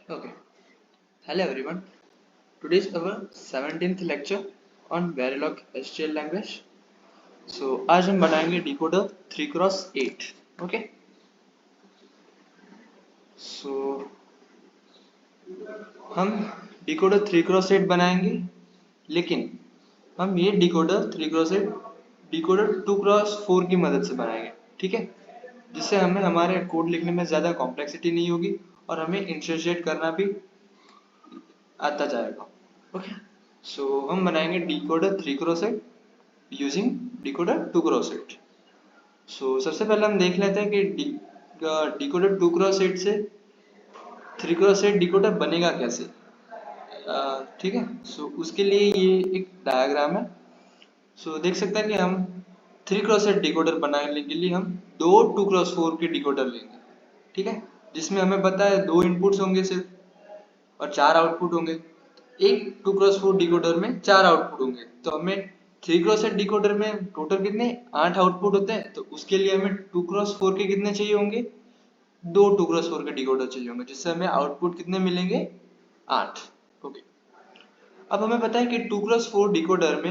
Okay. Hello everyone. Today is our 17th lecture on Verilog STL language. So आज हम बनाएंगे decoder 3x8. Okay. So हम decoder 3x8 बनाएंगे, लेकिन हम ये decoder 3x8 decoder 2x4 की मदद से बनाएंगे, ठीक है, जिससे हमें हमारे कोड लिखने में ज़्यादा कॉम्प्लेक्सिटी नहीं होगी और हमें इंटरशेट करना भी आता जाएगा। ओके, सो हम बनाएंगे decoder 3x8 using decoder 2x8। सो सबसे पहले हम देख लेते हैं कि डिकोडर 2x8 से 3x8 डिकोडर बनेगा कैसे। ठीक है, सो उसके लिए ये एक डायग्राम है। सो देख सकते हैं कि हम 3x8 डिकोडर बनाने के लिए हम दो 2x4 के डिकोडर लेंगे, ठीक है, जिसमें हमें पता है दो इनपुट्स होंगे सिर्फ और चार आउटपुट होंगे। एक 2x4 डिकोडर में चार आउटपुट होंगे, तो हमें 3x8 डिकोडर में टोटल कितने 8 आउटपुट होते हैं, तो उसके लिए हमें 2x4 के कितने चाहिए होंगे, दो 2x4 के डिकोडर चाहिए होंगे, जिससे हमें आउटपुट कितने मिलेंगे 8। ओके, अब हमें पता है कि 2x4 डिकोडर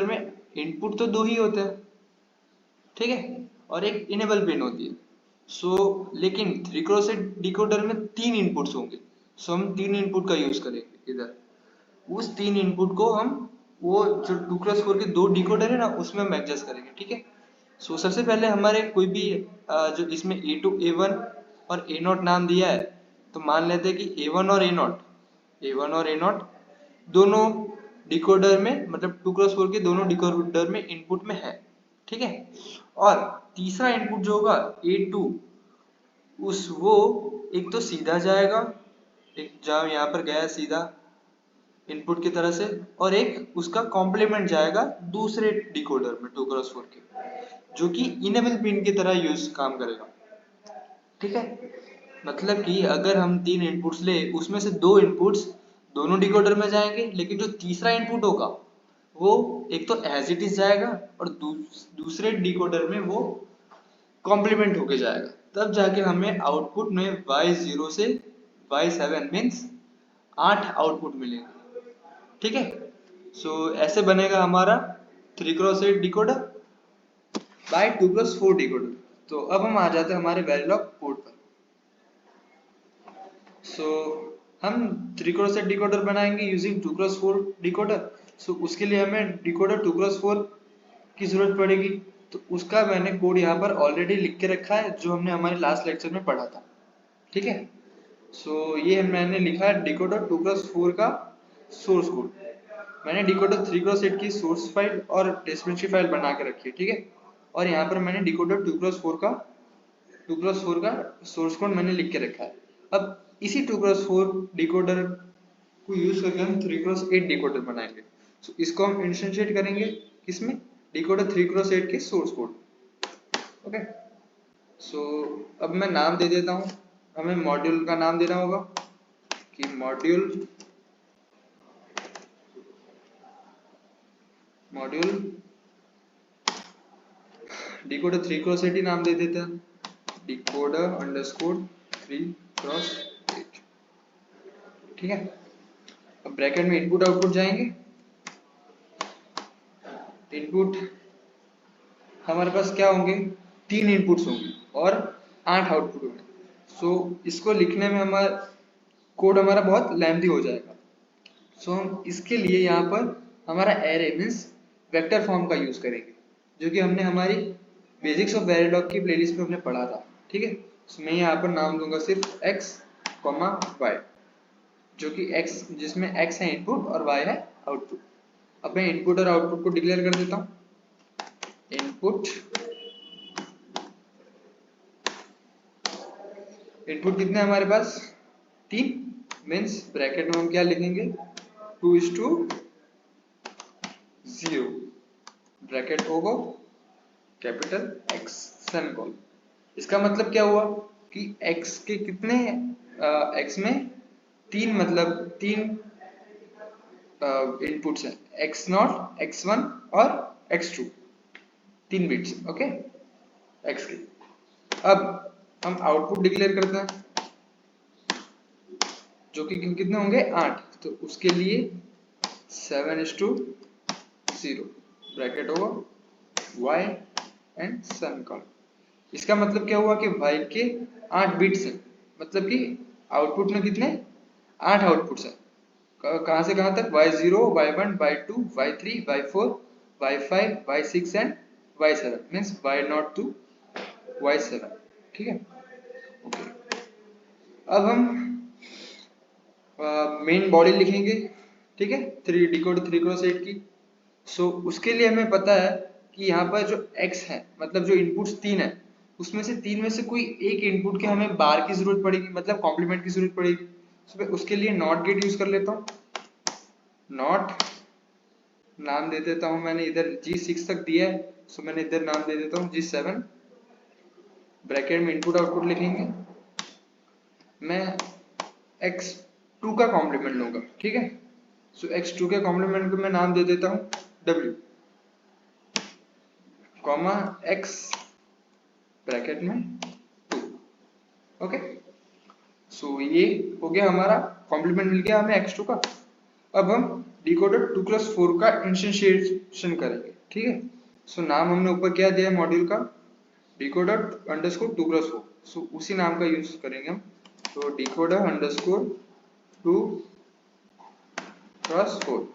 में इनपुट तो दो ही होते हैं, ठीक है, और एक इनेबल पिन होती है। लेकिन 3x8 डिकोडर में तीन इनपुट्स होंगे, सो हम तीन इनपुट का यूज करेंगे इधर। उस तीन इनपुट को हम वो जो 2x4 के दो डिकोडर है ना, उसमें हम एडजस्ट करेंगे, ठीक है। सबसे पहले हमारे कोई भी जो इसमें A2 A1 और A0 नाम दिया है, तो मान लेते हैं कि A1 और A0 दोनों डिकोडर में, मतलब 2x4 के दोनों डिकोडर में इनपुट में है, ठीक है। और तीसरा इनपुट जो होगा A2, वो एक तो सीधा जाएगा, एक जहाँ यहाँ पर गया सीधा इनपुट की तरह से, और एक उसका कॉम्प्लीमेंट जाएगा दूसरे डिकोडर में 2x4 के, जो कि इनेबल पिन की तरह यूज काम करेगा, ठीक है। मतलब कि अगर हम तीन इनपुट्स ले, उसमें से दो इनपुट्स दोनों डिकोडर में जाएंगे, लेकिन जो तीसरा इनपुट होगा वो एक तो एज इट इज जाएगा और दूसरे डिकोडर में वो कॉम्प्लीमेंट होके जाएगा, तब जाके हमें आउटपुट में Y0 से Y7 मीन्स 8 आउटपुट मिलेंगे, ठीक है। ऐसे बनेगा हमारा 3x8 decoder bye 2x4 decoder. तो अब हम आ जाते हैं हमारे वेरिलॉग कोड पर। हम 3x8 डिकोडर बनाएंगे यूजिंग 2x4 डिकोडर। उसके लिए हमें डिकोडर 2x4 की जरूरत पड़ेगी, तो उसका मैंने कोड यहाँ पर ऑलरेडी लिख के रखा है, जो हमने हमारे लास्ट लेक्चर में पढ़ा था, ठीक है। ये मैंने लिखा है डिकोडर 2x4 का सोर्स कोड। मैंने डिकोडर 3x8 की सोर्स फाइल और डेस्टिनेशन फाइल बना के रखी है, ठीक है। और यहाँ पर मैंने डिकोडर 2x4 का सोर्स कोड मैंने लिख के रखा है। अब इसी 2x4 डिकोडर को यूज करके हम 3x8 डिकोडर बनाएंगे। इसको हम इंस्टेंशिएट करेंगे किसमें, डिकोडर 3x8 के सोर्स कोड। ओके, अब मैं नाम दे देता हूँ, हमें मॉड्यूल का नाम देना होगा कि मॉड्यूल डिकोडर 3x8 ही नाम दे देते हैं, डिकोडर अंडरस्कोर 3x8, ठीक है। अब ब्रैकेट में इनपुट आउटपुट जाएंगे। इनपुट हमारे पास क्या होंगे, तीन इनपुट्स होंगे और 8 आउटपुट होंगे। इसको लिखने में हमारा कोड बहुत लेंथी हो जाएगा। हम इसके लिए यहाँ पर हमारा एरे मीन्स वेक्टर फॉर्म का यूज करेंगे, जो कि हमने हमारी बेसिक्स ऑफ वेरिलॉग की प्लेलिस्ट में हमने पढ़ा था, ठीक है। मैं यहाँ पर नाम दूंगा सिर्फ x, y, जो कि x जिसमें x है इनपुट और y है आउटपुट। अब मैं इनपुट और आउटपुट को डिक्लेयर कर देता हूँ। इनपुट कितने हमारे पास, तीन, मीन्स ब्रैकेट में हम क्या लिखेंगे 2:0, ब्रैकेट होगा कैपिटल X सेमीकोलन। इसका मतलब क्या हुआ कि X के कितने X में तीन, मतलब तीन इनपुट्स हैं, X0, X1 और X2, तीन बिट्स, ओके, X के। अब हम आउटपुट डिक्लेयर करते हैं जो कि कितने होंगे 8, तो उसके लिए 7:0 ब्रैकेट होगा y एंड सेमीकोलन। इसका मतलब क्या हुआ कि y के 8 बिट्स हैं, मतलब कि आउटपुट में कितने 8 आउटपुट्स हैं। कहां से कहां तक y0 y1 y2 y3 y4 y5 y6 and y7 means y0 to y7। ठीक है, ओके। अब हम मेन बॉडी लिखेंगे, ठीक है, 3 डिकोड 3x8 की। सो उसके लिए हमें पता है कि यहाँ पर जो x है, मतलब जो इनपुट्स 3 है, उसमें से 3 में से कोई एक इनपुट के हमें बार की जरूरत पड़ेगी, मतलब कॉम्प्लीमेंट की जरूरत पड़ेगी। सो मैं उसके लिए नॉट गेट यूज कर लेता हूँ। नॉट नाम दे देता हूँ, मैंने इधर G6 तक दिया है, सो मैंने इधर नाम दे देता हूँ G7। ब्रैकेट में इनपुट आउटपुट लिखेंगे, मैं x2 का कॉम्प्लीमेंट लूंगा, ठीक है। सो x2 के कॉम्प्लीमेंट को मैं नाम दे देता हूँ w, कॉमा x ब्रैकेट में 2। ओके, सो ये हो गया हमारा कॉम्प्लीमेंट, मिल गया हमें x2 का। अब हम डिकोडर 2+4 का इंस्टेंशिएशन करेंगे, ठीक है। सो नाम हमने ऊपर क्या दिया है मॉड्यूल का, डिकोडर अंडरस्कोर 2+4, सो उसी नाम का यूज करेंगे हम। तो डिकोडर अंडरस्कोर 2+4,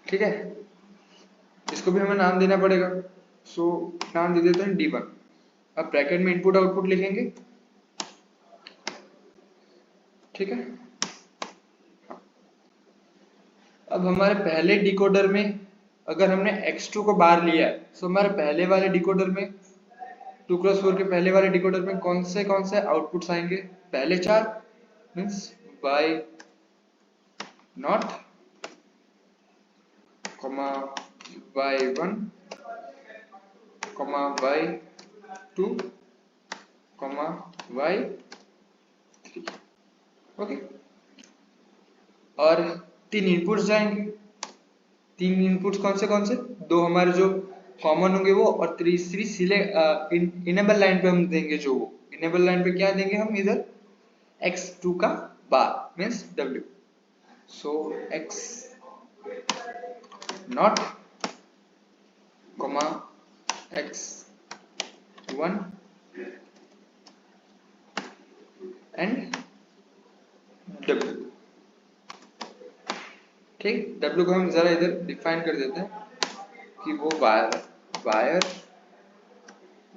ठीक है। इसको भी हमें नाम देना पड़ेगा, सो नाम दे देते हैं D1। अब ब्रैकेट में इनपुट आउटपुट लिखेंगे, ठीक है। अब हमारे पहले डिकोडर में अगर हमने x2 को बाहर लिया है, तो हमारे पहले वाले डिकोडर में 2+4 के पहले वाले डिकोडर में कौन से आउटपुट्स आएंगे, पहले 4 means y0 y1 y2 y3, okay. और 3 इनपुट्स जाएंगे। 3 इनपुट्स कौन से, 2 हमारे जो कॉमन होंगे वो, और तीसरी सिलेक्ट इनेबल लाइन पे हम देंगे, जो इनेबल लाइन पे क्या देंगे हम, इधर x2 का bar means w। So x0 x1 and w, ठीक। w को हम जरा इधर डिफाइन कर देते हैं कि वो वायर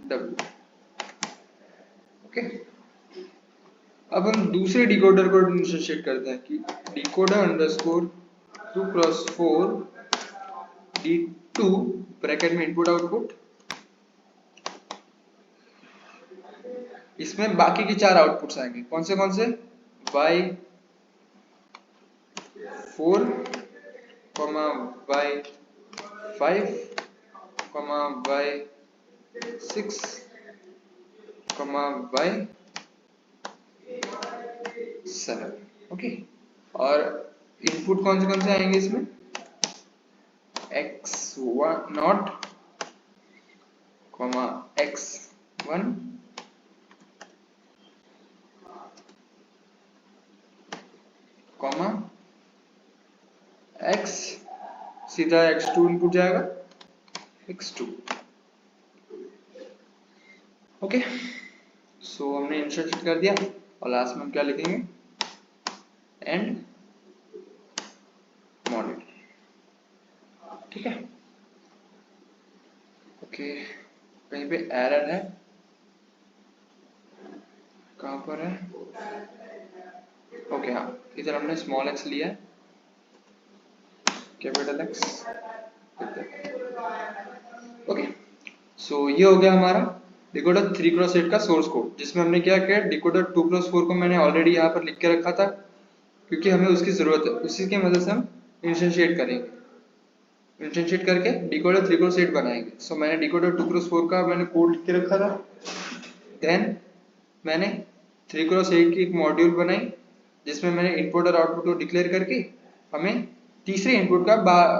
w, ओके। अब हम दूसरे डिकोडर को इंस्टेंशिएट करते हैं कि डिकोडर अंडरस्कोर 2+4 D2 ब्रैकेट में इनपुट आउटपुट, इसमें बाकी के 4 आउटपुट्स आएंगे, कौन से y4 y5 y6 y7, okay. और इनपुट कौन से आएंगे इसमें, x0 x1 x, सीधा x2 इनपुट जाएगा x2, ओके। सो हमने इंस्टेंशिएट कर दिया, और लास्ट में हम क्या लिखेंगे, एंड मॉड्यूल, ठीक है, ओके। कहीं पे एरर है, कहां पर है, ओके, हाँ, इधर हमने स्मॉल x लिया है, कैपिटल X, ओके। सो ये हो गया हमारा डिकोडर 3x8 का सोर्स कोड, जिसमें हमने क्या किया, डिकोडर 2+4 को मैंने ऑलरेडी यहाँ पर लिख के रखा था, क्योंकि हमें उसकी जरूरत है, उसी की मदद से हम इंस्टेंशिएट करेंगे, इंस्टेंशिएट करके डिकोडर 3x8 बनाएंगे। सो मैंने डिकोडर 2x4 का मैंने कोड लिख के रखा था, देन मैंने 3x8 की एक मॉड्यूल बनाई, जिसमें मैंने इनपुट और आउटपुट को डिक्लेयर करके हमें तीसरे इनपुट का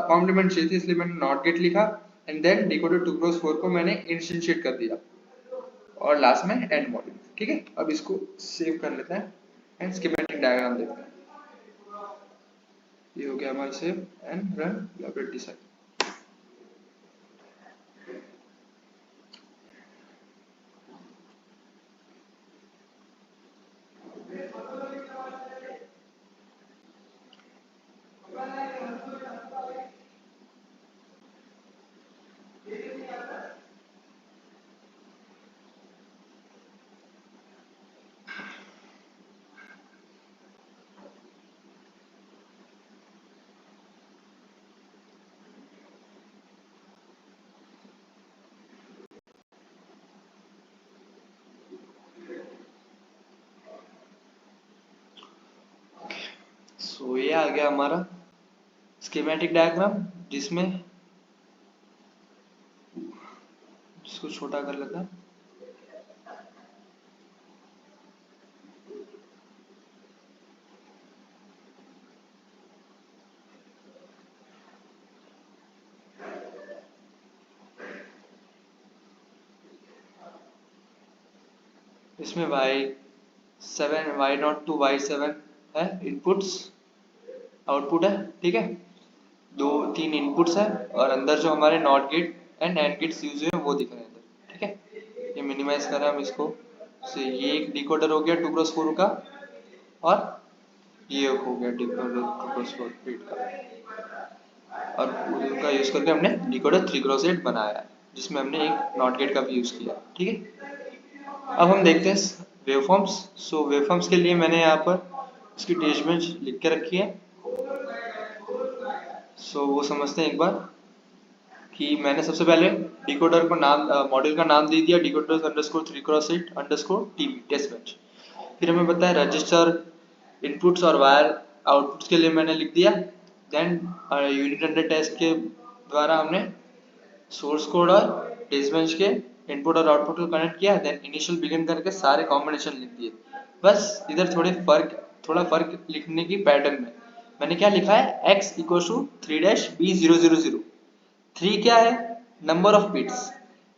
कॉम्प्लीमेंट चाहिए थी, इसलिए मैंने नॉट गेट लिखा, एंड देन डिकोडर 2x4 को मैंने इंस्टेंशिएट कर दिया। और लास्ट में एंड मॉड्यूल। ठीक है, अब इसको सेव कर लेते हैं एंड स्कीमेटिक डायग्राम देखते हैं। ये हो गया हमारा save and run library design. So ये आ गया हमारा स्कीमेटिक डायग्राम, जिसमें इसको छोटा कर लेते हैं। इसमें y7 y0 to y7 है इनपुट्स, आउटपुट है। ठीक है, दो तीन इनपुट्स है और अंदर जो हमारे not gate and and gates use हुए वो दिख रहे हैं अंदर। ठीक है, ये मिनिमाइज करें हम इसको। से ये एक डिकोडर हो गया 2x4 का, और ये हो गया डिकोडर 2x4 बिट का, और उनका यूज करके हमने डिकोडर 3x8 बनाया है, जिसमें हमने एक नॉट गेट का भी यूज किया। ठीक है, अब हम देखते हैं वेवफॉर्म्स। सो वेवफॉर्म्स के लिए मैंने यहाँ पर इसकी टेस्ट बेंच लिख के रखी है। सो वो समझते हैं एक बार कि मैंने सबसे पहले डिकोडर को नाम, मॉड्यूल का नाम दे दिया decoder underscore 3x8 underscore TB test bench. फिर हमें पता है रजिस्टर इनपुट्स और वायर आउटपुट्स के लिए मैंने लिख दिया। देन यूनिट अंडर टेस्ट के द्वारा हमने सोर्स कोड और टेस्ट बेंच के इनपुट और आउटपुट को कनेक्ट किया। देन इनिशियल बिगिन करके सारे कॉम्बिनेशन लिख दिए। बस इधर थोड़ा फर्क लिखने की पैटर्न में मैंने क्या लिखा है, x इक्वल टू 3-B000। 3 क्या है, number of bits,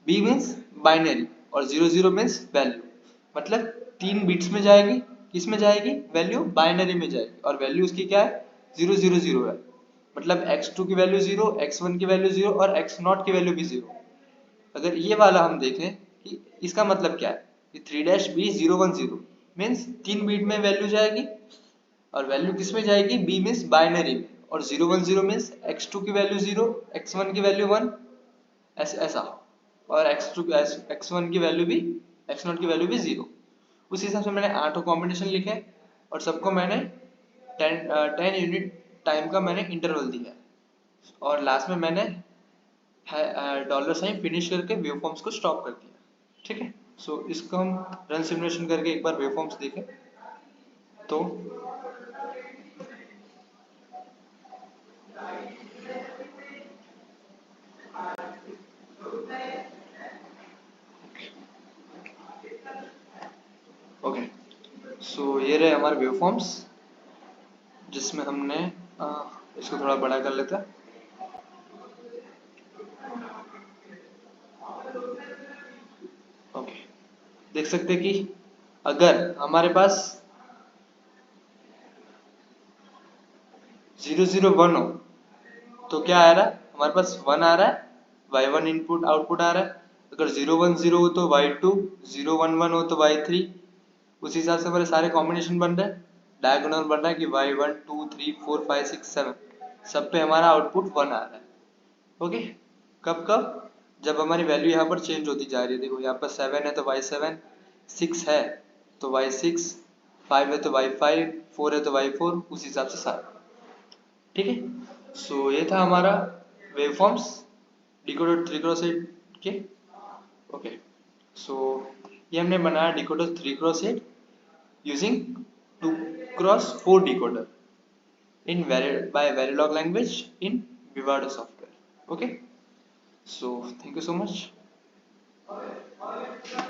b means binary, और 00 मीन्स वैल्यू। मतलब 3 बिट्स में जाएगी, किस में जाएगी, वैल्यू बाइनरी में जाएगी, और वैल्यू उसकी क्या है, 000 है। मतलब x2 की वैल्यू 0, x1 की वैल्यू 0 और x0 की वैल्यू भी 0। अगर ये वाला हम देखें कि इसका मतलब क्या है, कि 3-B010 मीन्स 3 बीट में वैल्यू जाएगी, और वैल्यू किस में जाएगी, b मीन्स बाइनरी में, और 010 मीन्स x2 की वैल्यू 0, x1 की वैल्यू 1, ऐसा, और x1 की वैल्यू भी, x0 की वैल्यू भी 0। उस हिसाब से मैंने 8 कॉम्बिनेशन लिखे, और सबको मैंने 10 यूनिट टाइम का मैंने इंटरवल दिया है, और लास्ट में मैंने $साइन फिनिश करके वेवफॉर्म्स को स्टॉप कर दिया। ठीक है, सो इसको हम रन सिमुलेशन करके एक बार वेवफॉर्म्स देखें तो ओके। सो ये रहे हमारे वेवफॉर्म्स, जिसमें हमने इसको थोड़ा बड़ा कर लेते हैं। ओके, देख सकते हैं कि अगर हमारे पास 001 हो तो क्या आ रहा है, हमारे पास 1 आ रहा है, y1 इनपुट आउटपुट आ रहा है। अगर 010 हो तो y2, 011 हो तो y3। उस हिसाब से हमारे सारे कॉम्बिनेशन बन रहे हैं, डायगोनल बन रहा है कि y1 2 3 4 5 6 7 सब पे हमारा आउटपुट 1 आ रहा है। ओके, कब कब, जब हमारी वैल्यू यहाँ पर चेंज होती जा रही है। देखो यहाँ पर 7 है तो y7, 6 है तो y6, 5 है तो y5, 4 है तो y4, उस हिसाब से सारे। ठीक है, सो ये था हमारा वेवफॉर्म्स डिकोडर 3x8 के। ओके, सो ये हमने बनाया decoder 3x8 using 2x4 decoder in by Verilog language in Vivado software. Okay, so thank you so much.